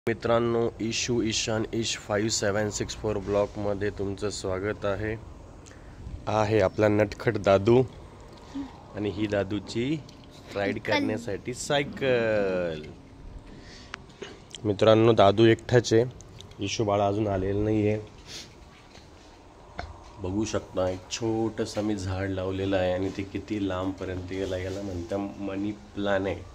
मित्रांनो, इशू ईशान इश 5764 ब्लॉकमध्ये तुमचं स्वागत आहे आपला नटखट दादू आणि ही दादूची राईड करण्यासाठी सायकल। मित्रांनो, दादू एकटाच आहे, इशू बाळा अजून आलेला नाहीये। बघू शकता एक छोटंसं मी झाड लावलेलं आहे आणि ते किती लांब पर्यंत गेला, याला म्हणतात मनी प्लांट आहे।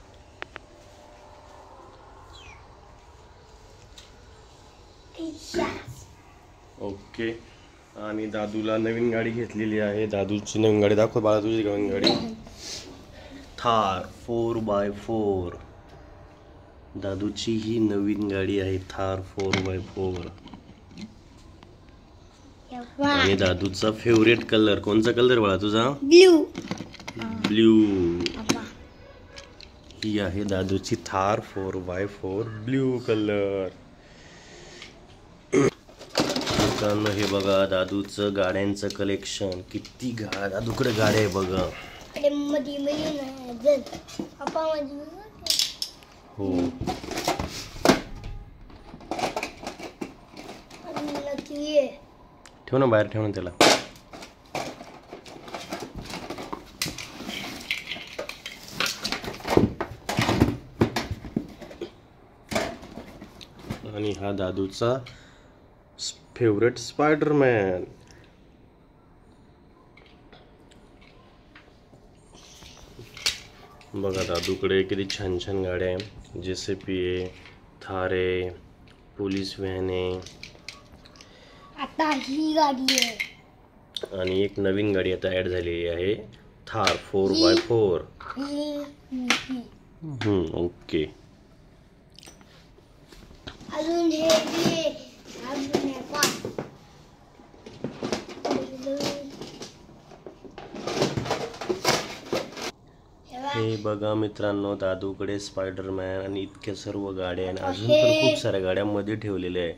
ओके, आणि दादूला नवीन गाडी घेतलेली आहे। दादूची नवीन गाडी दाखव बाळा, तुझी नवीन गाडी थार 4x4। दादूची ही नवीन गाडी आहे थार 4x4 आणि दादूचा फेवरेट कलर कोणचा कलर बाळा तुझा? ब्ल्यू। ही आहे दादूची थार 4x4 ब्ल्यू कलर। मित्रांनो, हे बघा दादूचं गाड्यांचं कलेक्शन, किती दादूकडे गाड्या आहे बघा। हो, ठेव ना बाहेर, ठेव ना त्याला। आणि हा दादूचा फेवरेट स्पायडरमॅन। बघा दादूकडे किती छान छान गाड्या आहे, JCB आहे, थार आहे, पोलीस व्हॅन आहे, आता ही गाडी आहे आणि एक नवीन गाडी आता ऍड झालेली आहे थार 4x4। ओके, अजून हे बघा मित्रांनो, दादूकडे स्पायडरमॅन आणि इतक्या सर्व गाड्या आणि अजून पण खूप साऱ्या गाड्या मध्ये ठेवलेल्या आहे।